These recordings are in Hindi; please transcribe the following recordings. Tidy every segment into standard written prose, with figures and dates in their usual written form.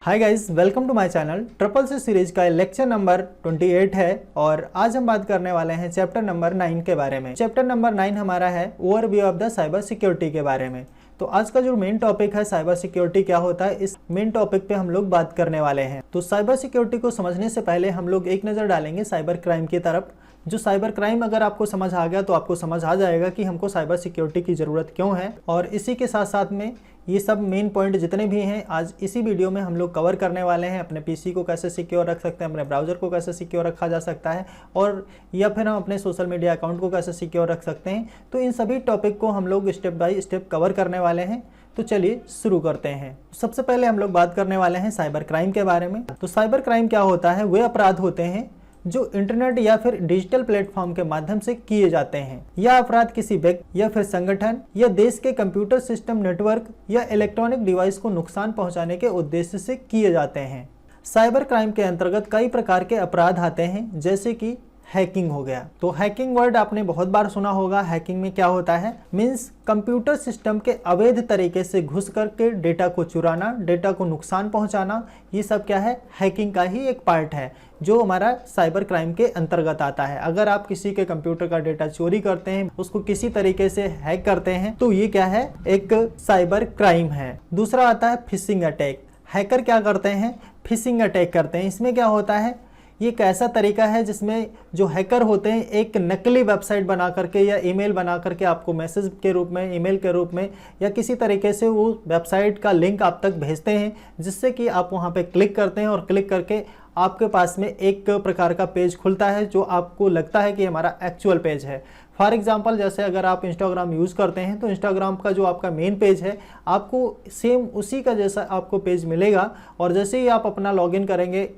Hi guys, welcome to my channel. Triple C series का लेक्चर नंबर 28 है और आज हम बात करने वाले हैं चैप्टर नंबर 9 के बारे में। चैप्टर नंबर 9 हमारा है overview of the cyber security के बारे में। तो आज का जो मेन टॉपिक है साइबर सिक्योरिटी क्या होता है, इस मेन टॉपिक पे हम लोग बात करने वाले हैं। तो साइबर सिक्योरिटी को समझने से पहले हम लोग एक नज़र डालेंगे साइबर क्राइम की तरफ। जो साइबर क्राइम अगर आपको समझ आ गया तो आपको समझ आ जाएगा कि हमको साइबर सिक्योरिटी की ज़रूरत क्यों है। और इसी के साथ साथ में ये सब मेन पॉइंट जितने भी हैं आज इसी वीडियो में हम लोग कवर करने वाले हैं। अपने पीसी को कैसे सिक्योर रख सकते हैं, अपने ब्राउज़र को कैसे सिक्योर रखा जा सकता है, और या फिर हम अपने सोशल मीडिया अकाउंट को कैसे सिक्योर रख सकते हैं। तो इन सभी टॉपिक को हम लोग स्टेप बाय स्टेप कवर करने वाले हैं। तो चलिए शुरू करते हैं। सबसे पहले हम लोग बात करने वाले हैं साइबर क्राइम के बारे में। तो साइबर क्राइम क्या होता है, वे अपराध होते हैं जो इंटरनेट या फिर डिजिटल प्लेटफॉर्म के माध्यम से किए जाते हैं। यह अपराध किसी व्यक्ति या फिर संगठन या देश के कंप्यूटर सिस्टम, नेटवर्क या इलेक्ट्रॉनिक डिवाइस को नुकसान पहुंचाने के उद्देश्य से किए जाते हैं। साइबर क्राइम के अंतर्गत कई प्रकार के अपराध आते हैं, जैसे कि हैकिंग हो गया। तो हैकिंग वर्ड आपने बहुत बार सुना होगा। हैकिंग में क्या होता है, मीन्स कंप्यूटर सिस्टम के अवैध तरीके से घुस करके डेटा को चुराना, डेटा को नुकसान पहुंचाना। ये सब क्या है, हैकिंग का ही एक पार्ट है जो हमारा साइबर क्राइम के अंतर्गत आता है। अगर आप किसी के कंप्यूटर का डेटा चोरी करते हैं, उसको किसी तरीके से हैक करते हैं, तो ये क्या है, एक साइबर क्राइम है। दूसरा आता है फिशिंग अटैक। हैकर क्या करते हैं, फिशिंग अटैक करते हैं। इसमें क्या होता है, ये एक ऐसा तरीका है जिसमें जो हैकर होते हैं एक नकली वेबसाइट बना करके या ईमेल बना करके आपको मैसेज के रूप में, ईमेल के रूप में या किसी तरीके से वो वेबसाइट का लिंक आप तक भेजते हैं, जिससे कि आप वहाँ पे क्लिक करते हैं और क्लिक करके आपके पास में एक प्रकार का पेज खुलता है जो आपको लगता है कि हमारा एक्चुअल पेज है। फॉर एग्जांपल, जैसे अगर आप इंस्टाग्राम यूज़ करते हैं तो इंस्टाग्राम का जो आपका मेन पेज है, आपको सेम उसी का जैसा आपको पेज मिलेगा। और जैसे ही आप अपना लॉगिन करेंगे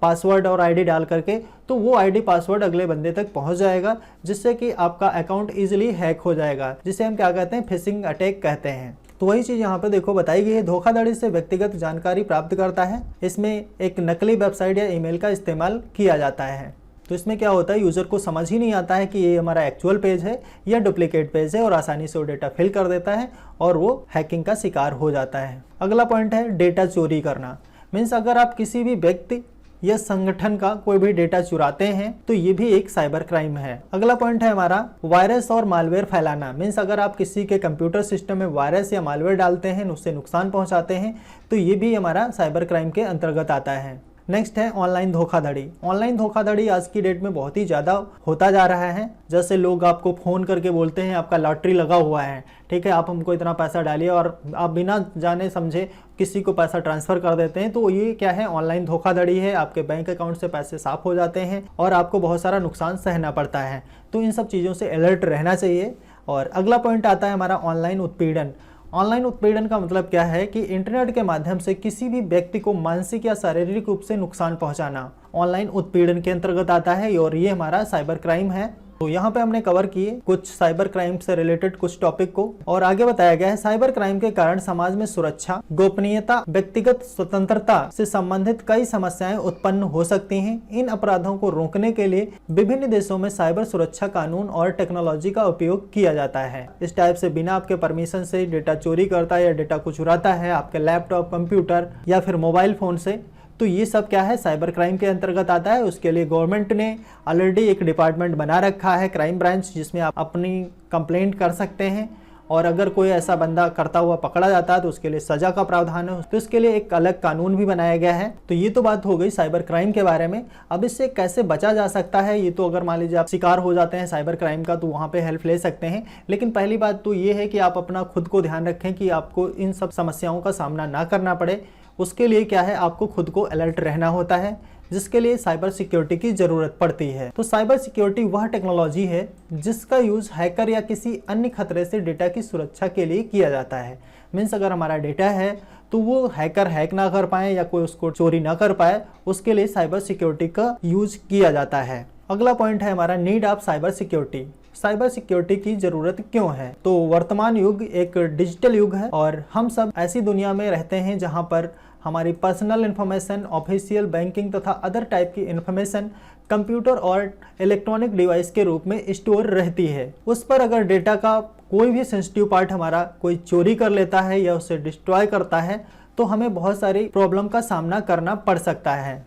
पासवर्ड और आईडी डाल करके, तो वो आईडी पासवर्ड अगले बंदे तक पहुंच जाएगा, जिससे कि आपका अकाउंट इजीली हैक हो जाएगा, जिसे हम क्या कहते हैं, फिशिंग अटैक कहते हैं। तो वही चीज़ यहाँ पे देखो बताई गई है। धोखाधड़ी से व्यक्तिगत जानकारी प्राप्त करता है। इसमें एक नकली वेबसाइट या ईमेल का इस्तेमाल किया जाता है। तो इसमें क्या होता है, यूज़र को समझ ही नहीं आता है कि ये हमारा एक्चुअल पेज है या डुप्लीकेट पेज है, और आसानी से वो डेटा फिल कर देता है और वो हैकिंग का शिकार हो जाता है। अगला पॉइंट है डेटा चोरी करना। मीन्स अगर आप किसी भी व्यक्ति या संगठन का कोई भी डेटा चुराते हैं तो ये भी एक साइबर क्राइम है। अगला पॉइंट है हमारा वायरस और मालवेयर फैलाना। मीन्स अगर आप किसी के कंप्यूटर सिस्टम में वायरस या मालवेयर डालते हैं, उससे नुकसान पहुंचाते हैं, तो ये भी हमारा साइबर क्राइम के अंतर्गत आता है। नेक्स्ट है ऑनलाइन धोखाधड़ी। ऑनलाइन धोखाधड़ी आज की डेट में बहुत ही ज़्यादा होता जा रहा है। जैसे लोग आपको फ़ोन करके बोलते हैं आपका लॉटरी लगा हुआ है, ठीक है, आप हमको इतना पैसा डालिए, और आप बिना जाने समझे किसी को पैसा ट्रांसफ़र कर देते हैं। तो ये क्या है, ऑनलाइन धोखाधड़ी है। आपके बैंक अकाउंट से पैसे साफ हो जाते हैं और आपको बहुत सारा नुकसान सहना पड़ता है। तो इन सब चीज़ों से अलर्ट रहना चाहिए। और अगला पॉइंट आता है हमारा ऑनलाइन उत्पीड़न। ऑनलाइन उत्पीड़न का मतलब क्या है कि इंटरनेट के माध्यम से किसी भी व्यक्ति को मानसिक या शारीरिक रूप से नुकसान पहुंचाना ऑनलाइन उत्पीड़न के अंतर्गत आता है, और ये हमारा साइबर क्राइम है। तो यहाँ पे हमने कवर किए कुछ साइबर क्राइम से रिलेटेड कुछ टॉपिक को, और आगे बताया गया है साइबर क्राइम के कारण समाज में सुरक्षा, गोपनीयता, व्यक्तिगत स्वतंत्रता से संबंधित कई समस्याएं उत्पन्न हो सकती हैं। इन अपराधों को रोकने के लिए विभिन्न देशों में साइबर सुरक्षा कानून और टेक्नोलॉजी का उपयोग किया जाता है। इस टाइप से बिना आपके परमिशन से डेटा चोरी करता है या डेटा को चुराता है आपके लैपटॉप, कंप्यूटर या फिर मोबाइल फोन से, तो ये सब क्या है, साइबर क्राइम के अंतर्गत आता है। उसके लिए गवर्नमेंट ने ऑलरेडी एक डिपार्टमेंट बना रखा है, क्राइम ब्रांच, जिसमें आप अपनी कंप्लेंट कर सकते हैं। और अगर कोई ऐसा बंदा करता हुआ पकड़ा जाता है तो उसके लिए सजा का प्रावधान है। तो इसके लिए एक अलग कानून भी बनाया गया है। तो ये तो बात हो गई साइबर क्राइम के बारे में। अब इससे कैसे बचा जा सकता है, ये तो अगर मान लीजिए आप शिकार हो जाते हैं साइबर क्राइम का, तो वहाँ पे हेल्प ले सकते हैं। लेकिन पहली बात तो ये है कि आप अपना खुद को ध्यान रखें कि आपको इन सब समस्याओं का सामना ना करना पड़े। उसके लिए क्या है, आपको खुद को अलर्ट रहना होता है, जिसके लिए साइबर सिक्योरिटी की ज़रूरत पड़ती है। तो साइबर सिक्योरिटी वह टेक्नोलॉजी है जिसका यूज़ हैकर या किसी अन्य खतरे से डेटा की सुरक्षा के लिए किया जाता है। मीन्स अगर हमारा डेटा है तो वो हैकर हैक ना कर पाए या कोई उसको चोरी ना कर पाए, उसके लिए साइबर सिक्योरिटी का यूज़ किया जाता है। अगला पॉइंट है हमारा need of cyber security. Cyber security की ज़रूरत क्यों है? तो वर्तमान युग एक डिजिटल युग है और हम सब ऐसी दुनिया में रहते हैं जहाँ पर हमारी पर्सनल इन्फॉर्मेशन, ऑफिशियल बैंकिंग तथा अदर टाइप की इन्फॉर्मेशन कंप्यूटर और इलेक्ट्रॉनिक डिवाइस के रूप में स्टोर रहती है। उस पर अगर डेटा का कोई भी सेंसिटिव पार्ट हमारा कोई चोरी कर लेता है या उसे डिस्ट्रॉय करता है, तो हमें बहुत सारी प्रॉब्लम का सामना करना पड़ सकता है।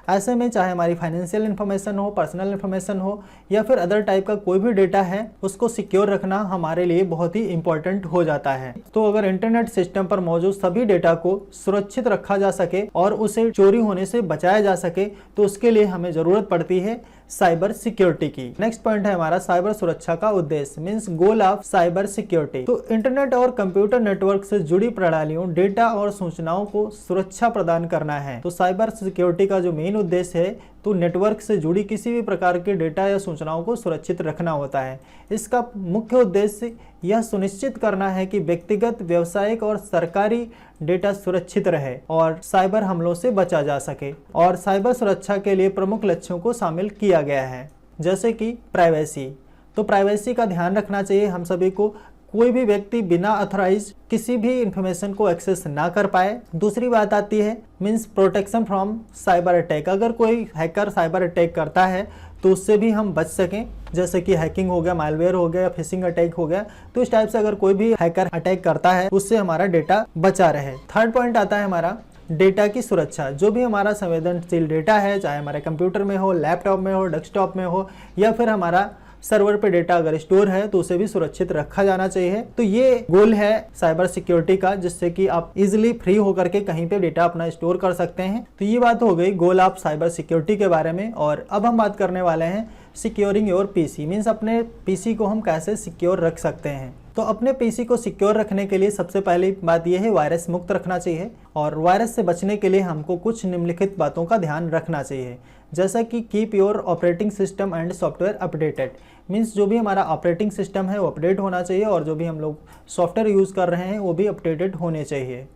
ऐसे में चाहे हमारी फाइनेंशियल इन्फॉर्मेशन हो, पर्सनल इन्फॉर्मेशन हो या फिर अदर टाइप का कोई भी डेटा है, उसको सिक्योर रखना हमारे लिए बहुत ही इंपॉर्टेंट हो जाता है। तो अगर इंटरनेट सिस्टम पर मौजूद सभी डेटा को सुरक्षित रखा जा सके और उसे चोरी होने से बचाया जा सके, तो उसके लिए हमें जरूरत पड़ती है साइबर सिक्योरिटी की। नेक्स्ट पॉइंट है हमारा साइबर सुरक्षा का उद्देश्य, means goal of cyber security. तो इंटरनेट और कंप्यूटर नेटवर्क से जुड़ी प्रणालियों, डेटा और सूचनाओं को सुरक्षा प्रदान करना है। तो साइबर सिक्योरिटी का जो मेन उद्देश्य है, तो नेटवर्क से जुड़ी किसी भी प्रकार के डेटा या सूचनाओं को सुरक्षित रखना होता है। इसका मुख्य उद्देश्य यह सुनिश्चित करना है कि व्यक्तिगत, व्यावसायिक और सरकारी डेटा सुरक्षित रहे और साइबर हमलों से बचा जा सके। और साइबर सुरक्षा के लिए प्रमुख लक्ष्यों को शामिल किया गया है, जैसे कि प्राइवेसी। तो प्राइवेसी का ध्यान रखना चाहिए हम सभी को, कोई भी व्यक्ति बिना अथॉराइज किसी भी इंफॉर्मेशन को एक्सेस ना कर पाए। दूसरी बात आती है means protection from cyber attack. अगर कोई हैकर साइबर अटैक करता है तो उससे भी हम बच सकें, जैसे कि हैकिंग हो गया, मालवेयर हो गया, फिशिंग अटैक हो गया। तो इस टाइप से अगर कोई भी हैकर अटैक करता है उससे हमारा डेटा बचा रहे। थर्ड पॉइंट आता है हमारा डेटा की सुरक्षा। जो भी हमारा संवेदनशील डेटा है, चाहे हमारे कंप्यूटर में हो, लैपटॉप में हो, डेस्कटॉप में हो या फिर हमारा सर्वर पे डेटा अगर स्टोर है, तो उसे भी सुरक्षित रखा जाना चाहिए। तो ये गोल है साइबर सिक्योरिटी का, जिससे कि आप इजिली फ्री होकर के कहीं पे डेटा अपना स्टोर कर सकते हैं। तो ये बात हो गई गोल ऑफ साइबर सिक्योरिटी के बारे में। और अब हम बात करने वाले हैं सिक्योरिंग योर पीसी, मीन्स अपने पीसी को हम कैसे सिक्योर रख सकते हैं। तो अपने पीसी को सिक्योर रखने के लिए सबसे पहली बात यह है वायरस मुक्त रखना चाहिए। और वायरस से बचने के लिए हमको कुछ निम्नलिखित बातों का ध्यान रखना चाहिए, जैसा कि keep your operating system and software updated. Means जो भी हमारा ऑपरेटिंग सिस्टम है वो अपडेट होना चाहिए और जो भी हम लोग सॉफ्टवेयर यूज़ कर रहे हैं वो भी अपडेटेड होने चाहिए।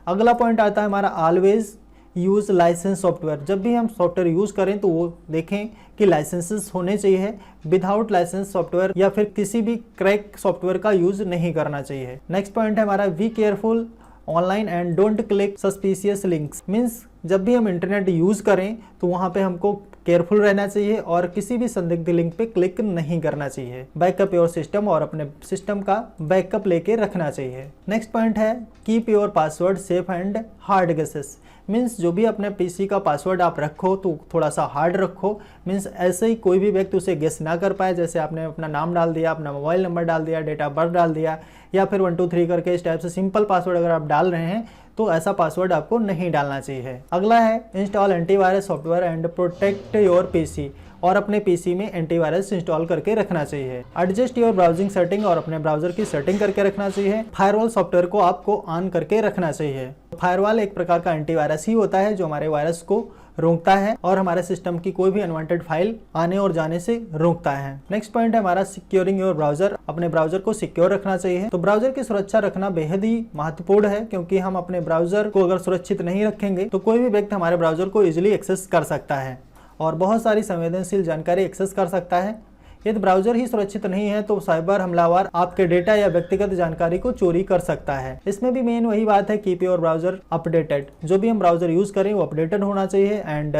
अगला पॉइंट आता है हमारा ऑलवेज यूज़ लाइसेंस सॉफ्टवेयर। जब भी हम सॉफ्टवेयर यूज़ करें तो वो देखें कि लाइसेंसेस होने चाहिए। विदाउट लाइसेंस सॉफ्टवेयर या फिर किसी भी क्रैक सॉफ्टवेयर का यूज़ नहीं करना चाहिए। नेक्स्ट पॉइंट है हमारा be careful online and don't click suspicious links. Means जब भी हम इंटरनेट यूज़ करें तो वहाँ पे हमको केयरफुल रहना चाहिए और किसी भी संदिग्ध लिंक पे क्लिक नहीं करना चाहिए। बैकअप योर सिस्टम, और अपने सिस्टम का बैकअप लेके रखना चाहिए। नेक्स्ट पॉइंट है keep your password safe and hard guesses. Means जो भी अपने पीसी का पासवर्ड आप रखो तो थोड़ा सा हार्ड रखो। मीन्स ऐसे ही कोई भी व्यक्ति उसे गेस ना कर पाए, जैसे आपने अपना नाम डाल दिया, अपना मोबाइल नंबर डाल दिया, डेट ऑफ बर्थ डाल दिया या फिर 1 2 3 करके इस टाइप से सिंपल पासवर्ड अगर आप डाल रहे हैं तो ऐसा पासवर्ड आपको नहीं डालना चाहिए। अगला है install antivirus software and protect your PC, और अपने पीसी में एंटीवायरस इंस्टॉल करके रखना चाहिए। एडजस्ट योर ब्राउजिंग सेटिंग, और अपने ब्राउजर की सेटिंग करके रखना चाहिए। फायरवॉल सॉफ्टवेयर को आपको ऑन करके रखना चाहिए। फायरवॉल एक प्रकार का एंटीवायरस ही होता है जो हमारे वायरस को रोकता है और हमारे सिस्टम की कोई भी अनवांटेड फाइल आने और जाने से रोकता है। नेक्स्ट पॉइंट है हमारा सिक्योरिंग योर ब्राउजर। अपने ब्राउजर को सिक्योर रखना चाहिए। तो ब्राउजर की सुरक्षा रखना बेहद ही महत्वपूर्ण है, क्योंकि हम अपने ब्राउजर को अगर सुरक्षित नहीं रखेंगे तो कोई भी व्यक्ति हमारे ब्राउजर को इजिली एक्सेस कर सकता है और बहुत सारी संवेदनशील जानकारी एक्सेस कर सकता है। यदि ब्राउजर ही सुरक्षित नहीं है तो साइबर हमलावर आपके डेटा या व्यक्तिगत जानकारी को चोरी कर सकता है। इसमें भी मेन वही बात है कीप योर ब्राउजर अपडेटेड। जो भी हम ब्राउजर यूज़ करें वो अपडेटेड होना चाहिए। And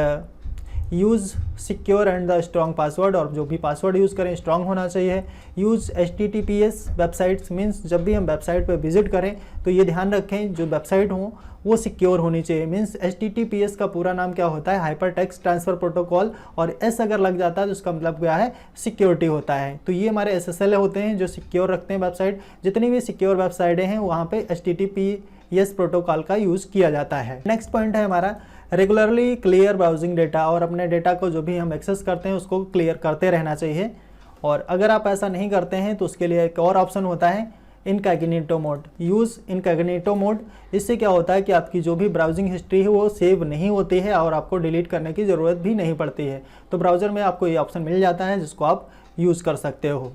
use secure and the strong password, और जो भी पासवर्ड यूज़ करें स्ट्रॉन्ग होना चाहिए। यूज़ HTTPS वेबसाइट्स, मीन्स जब भी हम वेबसाइट पर विजिट करें तो ये ध्यान रखें जो वेबसाइट हो वो सिक्योर होनी चाहिए। मीन्स HTTPS का पूरा नाम क्या होता है, हाइपर टेक्स्ट ट्रांसफर प्रोटोकॉल, और S अगर लग जाता है तो उसका मतलब क्या है, सिक्योरिटी होता है। तो ये हमारे SSL होते हैं जो सिक्योर रखते हैं वेबसाइट। जितनी भी सिक्योर वेबसाइटें हैं वहाँ पे HTTPS प्रोटोकॉल का यूज़ किया जाता है। नेक्स्ट पॉइंट है हमारा रेगुलरली क्लियर ब्राउजिंग डेटा, और अपने डेटा को जो भी हम एक्सेस करते हैं उसको क्लियर करते रहना चाहिए। और अगर आप ऐसा नहीं करते हैं तो उसके लिए एक और ऑप्शन होता है incognito mode. Use incognito mode. इससे क्या होता है कि आपकी जो भी ब्राउजिंग हिस्ट्री है वो सेव नहीं होती है और आपको डिलीट करने की ज़रूरत भी नहीं पड़ती है। तो ब्राउज़र में आपको ये ऑप्शन मिल जाता है जिसको आप यूज़ कर सकते हो।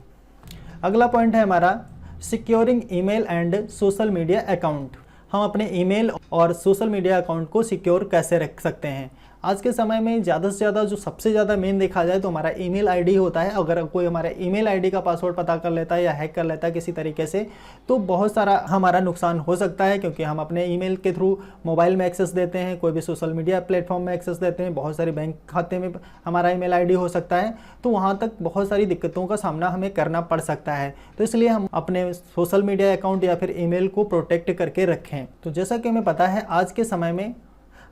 अगला पॉइंट है हमारा securing email and social media account. हम अपने ईमेल और सोशल मीडिया अकाउंट को सिक्योर कैसे रख सकते हैं। आज के समय में ज़्यादा से ज़्यादा जो सबसे ज़्यादा मेन देखा जाए तो हमारा ईमेल आईडी होता है। अगर कोई हमारे ईमेल आईडी का पासवर्ड पता कर लेता है या हैक कर लेता है किसी तरीके से, तो बहुत सारा हमारा नुकसान हो सकता है, क्योंकि हम अपने ईमेल के थ्रू मोबाइल में एक्सेस देते हैं, कोई भी सोशल मीडिया प्लेटफॉर्म में एक्सेस देते हैं, बहुत सारे बैंक खाते में हमारा ईमेल आईडी हो सकता है, तो वहाँ तक बहुत सारी दिक्कतों का सामना हमें करना पड़ सकता है। तो इसलिए हम अपने सोशल मीडिया अकाउंट या फिर ईमेल को प्रोटेक्ट करके रखें। तो जैसा कि हमें पता है आज के समय में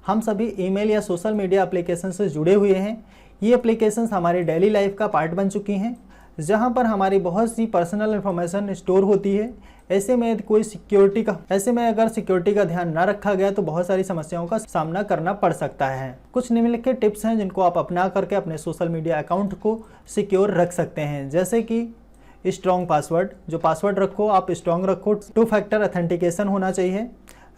हम सभी ईमेल या सोशल मीडिया एप्लीकेशन से जुड़े हुए हैं। ये एप्लीकेशंस हमारी डेली लाइफ का पार्ट बन चुकी हैं, जहां पर हमारी बहुत सी पर्सनल इन्फॉर्मेशन स्टोर होती है। ऐसे में अगर सिक्योरिटी का ध्यान ना रखा गया तो बहुत सारी समस्याओं का सामना करना पड़ सकता है। कुछ निम्नलिखित टिप्स हैं जिनको आप अपना करके अपने सोशल मीडिया अकाउंट को सिक्योर रख सकते हैं, जैसे कि स्ट्रॉन्ग पासवर्ड। जो पासवर्ड रखो आप स्ट्रॉन्ग रखो। 2 फैक्टर ऑथेंटिकेशन होना चाहिए।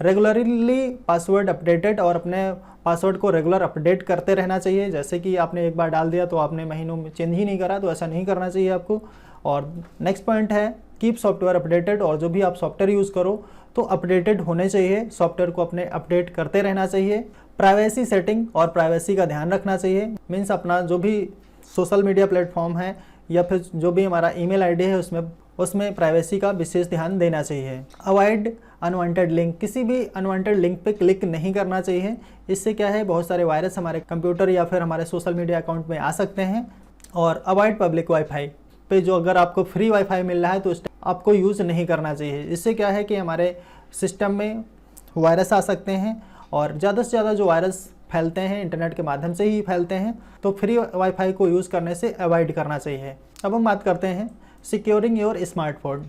रेगुलरली पासवर्ड अपडेटेड, और अपने पासवर्ड को रेगुलर अपडेट करते रहना चाहिए। जैसे कि आपने एक बार डाल दिया तो आपने महीनों में चेंज ही नहीं करा, तो ऐसा नहीं करना चाहिए आपको। और नेक्स्ट पॉइंट है कीप सॉफ्टवेयर अपडेटेड, और जो भी आप सॉफ्टवेयर यूज़ करो तो अपडेटेड होने चाहिए, सॉफ्टवेयर को अपने अपडेट करते रहना चाहिए। प्राइवेसी सेटिंग और प्राइवेसी का ध्यान रखना चाहिए। मीन्स अपना जो भी सोशल मीडिया प्लेटफॉर्म है या फिर जो भी हमारा ईमेल आईडी है उसमें प्राइवेसी का विशेष ध्यान देना चाहिए। अवॉइड अनवांटेड लिंक, किसी भी अनवांटेड लिंक पे क्लिक नहीं करना चाहिए। इससे क्या है, बहुत सारे वायरस हमारे कंप्यूटर या फिर हमारे सोशल मीडिया अकाउंट में आ सकते हैं। और अवॉइड पब्लिक वाईफाई पे, जो अगर आपको फ्री वाईफाई मिल रहा है तो आपको यूज़ नहीं करना चाहिए। इससे क्या है कि हमारे सिस्टम में वायरस आ सकते हैं, और ज़्यादा से ज़्यादा जो वायरस फैलते हैं इंटरनेट के माध्यम से ही फैलते हैं, तो फ्री वाईफाई को यूज़ करने से अवॉइड करना चाहिए। अब हम बात करते हैं सिक्योरिंग योर स्मार्टफोन।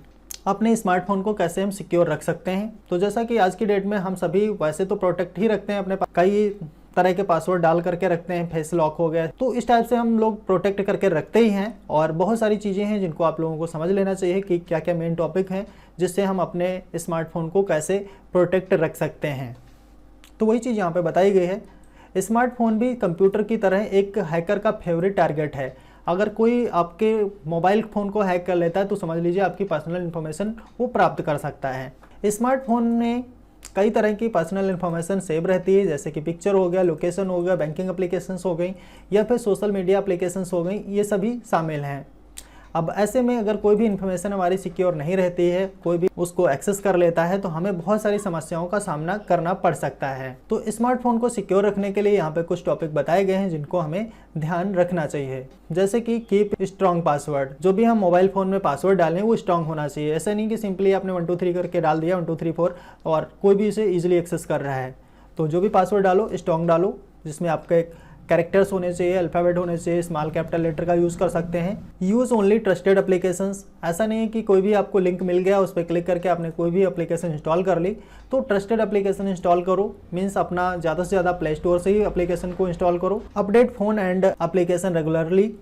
अपने स्मार्टफोन को कैसे हम सिक्योर रख सकते हैं। तो जैसा कि आज की डेट में हम सभी वैसे तो प्रोटेक्ट ही रखते हैं, अपने कई तरह के पासवर्ड डाल करके रखते हैं, फेस लॉक हो गया, तो इस टाइप से हम लोग प्रोटेक्ट करके रखते ही हैं। और बहुत सारी चीज़ें हैं जिनको आप लोगों को समझ लेना चाहिए कि क्या क्या मेन टॉपिक हैं जिससे हम अपने स्मार्टफोन को कैसे प्रोटेक्ट रख सकते हैं। तो वही चीज़ यहाँ पर बताई गई है। स्मार्टफोन भी कंप्यूटर की तरह एक हैकर का फेवरेट टारगेट है। अगर कोई आपके मोबाइल फ़ोन को हैक कर लेता है तो समझ लीजिए आपकी पर्सनल इन्फॉर्मेशन वो प्राप्त कर सकता है। स्मार्टफोन में कई तरह की पर्सनल इन्फॉर्मेशन सेव रहती है, जैसे कि पिक्चर हो गया, लोकेशन हो गया, बैंकिंग एप्लीकेशंस हो गई या फिर सोशल मीडिया एप्लीकेशंस हो गई, ये सभी शामिल हैं। अब ऐसे में अगर कोई भी इन्फॉर्मेशन हमारी सिक्योर नहीं रहती है, कोई भी उसको एक्सेस कर लेता है, तो हमें बहुत सारी समस्याओं का सामना करना पड़ सकता है। तो स्मार्टफोन को सिक्योर रखने के लिए यहाँ पे कुछ टॉपिक बताए गए हैं जिनको हमें ध्यान रखना चाहिए, जैसे कि कीप स्ट्रॉन्ग पासवर्ड। जो भी हम मोबाइल फ़ोन में पासवर्ड डालें वो स्ट्रॉन्ग होना चाहिए। ऐसा नहीं कि सिंपली आपने 1 2 3 करके डाल दिया 1 2 3 4 और कोई भी इसे ईजिली एक्सेस कर रहा है। तो जो भी पासवर्ड डालो स्ट्रॉन्ग डालो, जिसमें आपके कैरेक्टर्स होने चाहिए, अल्फ़ाबेट होने चाहिए, स्मॉल कैपिटल लेटर का यूज़ कर सकते हैं। Use only trusted applications. ऐसा नहीं है कि कोई भी आपको लिंक मिल गया उस पर क्लिक करके आपने कोई भी एप्लीकेशन इंस्टॉल कर ली, तो ट्रस्टेड एप्लीकेशन इंस्टॉल करो। मीन्स अपना ज़्यादा से ज़्यादा प्ले स्टोर से ही एप्लीकेशन को इंस्टॉल करो। Update phone and application regularly.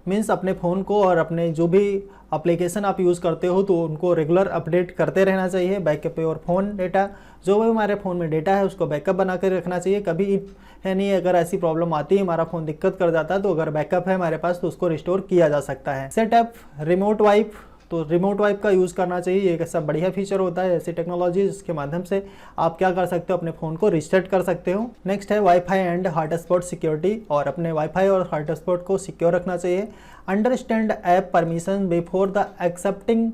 Means अपने फ़ोन को और अपने जो भी एप्लीकेशन आप यूज़ करते हो तो उनको रेगुलर अपडेट करते रहना चाहिए। बैकअप और फ़ोन डेटा, जो भी हमारे फ़ोन में डेटा है उसको बैकअप बना कर रखना चाहिए। कभी है नहीं, अगर ऐसी प्रॉब्लम आती है, हमारा फ़ोन दिक्कत कर जाता है, तो अगर बैकअप है हमारे पास तो उसको रिस्टोर किया जा सकता है। सेटअप रिमोट वाइप, तो रिमोट वाइप का यूज़ करना चाहिए। ये एक ऐसा बढ़िया फीचर होता है, ऐसी टेक्नोलॉजी जिसके माध्यम से आप क्या कर सकते हो, अपने फ़ोन को रीसेट कर सकते हो। नेक्स्ट है वाईफाई एंड हॉटस्पॉट सिक्योरिटी, और अपने वाईफाई और हॉटस्पॉट को सिक्योर रखना चाहिए। Understand app permission before the accepting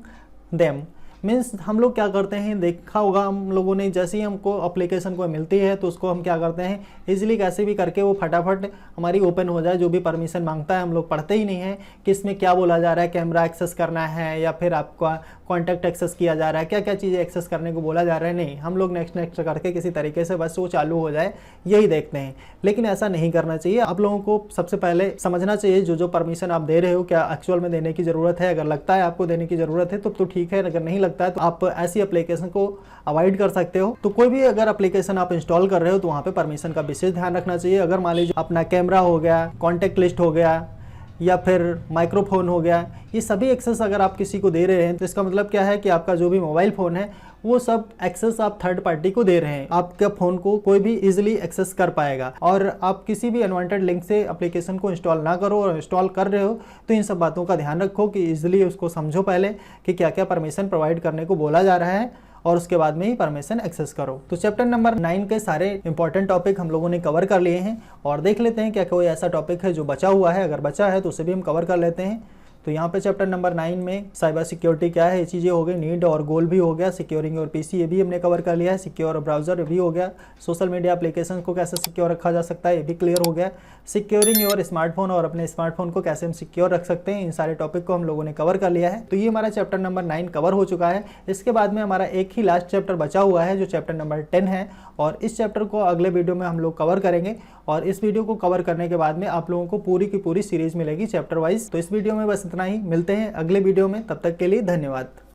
them. Means हम लोग क्या करते हैं, देखा होगा हम लोगों ने, जैसे ही हमको एप्लीकेशन को मिलती है तो उसको हम क्या करते हैं, इजीली कैसे भी करके वो फटाफट हमारी ओपन हो जाए। जो भी परमिशन मांगता है हम लोग पढ़ते ही नहीं है कि इसमें क्या बोला जा रहा है, कैमरा एक्सेस करना है या फिर आपका कॉन्टैक्ट एक्सेस किया जा रहा है, क्या क्या चीज़ें एक्सेस करने को बोला जा रहा है। नहीं, हम लोग नेक्स्ट करके किसी तरीके से बस वो चालू हो जाए यही देखते हैं, लेकिन ऐसा नहीं करना चाहिए। आप लोगों को सबसे पहले समझना चाहिए जो परमिशन आप दे रहे हो क्या एक्चुअल में देने की ज़रूरत है। अगर लगता है आपको देने की ज़रूरत है तो ठीक है, अगर नहीं लगता है तो आप ऐसी एप्लीकेशन को अवॉइड कर सकते हो। तो कोई भी अगर एप्लीकेशन आप इंस्टॉल कर रहे हो तो वहाँ पे परमिशन का विशेष ध्यान रखना चाहिए। अगर मान लीजिए अपना कैमरा हो गया, कॉन्टैक्ट लिस्ट हो गया या फिर माइक्रोफोन हो गया, ये सभी एक्सेस अगर आप किसी को दे रहे हैं तो इसका मतलब क्या है कि आपका जो भी मोबाइल फ़ोन है वो सब एक्सेस आप थर्ड पार्टी को दे रहे हैं। आपके फ़ोन को कोई भी इजीली एक्सेस कर पाएगा। और आप किसी भी अनवांटेड लिंक से एप्लीकेशन को इंस्टॉल ना करो, और इंस्टॉल कर रहे हो तो इन सब बातों का ध्यान रखो कि इजीली उसको समझो पहले कि क्या क्या परमिशन प्रोवाइड करने को बोला जा रहा है, और उसके बाद में ही परमिशन एक्सेस करो। तो चैप्टर नंबर 9 के सारे इंपॉर्टेंट टॉपिक हम लोगों ने कवर कर लिए हैं और देख लेते हैं क्या कोई ऐसा टॉपिक है जो बचा हुआ है। अगर बचा है तो उसे भी हम कवर कर लेते हैं। तो यहाँ पे चैप्टर नंबर 9 में साइबर सिक्योरिटी क्या है, ये चीज़ें हो गई, नीड और गोल भी हो गया, सिक्योरिंग और पीसी ये भी हमने कवर कर लिया है, सिक्योर और ब्राउजर भी हो गया, सोशल मीडिया एप्लीकेशन को कैसे सिक्योर रखा जा सकता है ये भी क्लियर हो गया, सिक्योरिंग और स्मार्टफोन और अपने स्मार्टफोन को कैसे हम सिक्योर रख सकते हैं, इन सारे टॉपिक को हम लोगों ने कवर कर लिया है। तो ये हमारा चैप्टर नंबर 9 कवर हो चुका है। इसके बाद में हमारा एक ही लास्ट चैप्टर बचा हुआ है जो चैप्टर नंबर 10 है और इस चैप्टर को अगले वीडियो में हम लोग कवर करेंगे और इस वीडियो को कवर करने के बाद में आप लोगों को पूरी की पूरी सीरीज मिलेगी चैप्टर वाइज। तो इस वीडियो में बस इतना ही, मिलते हैं अगले वीडियो में, तब तक के लिए धन्यवाद।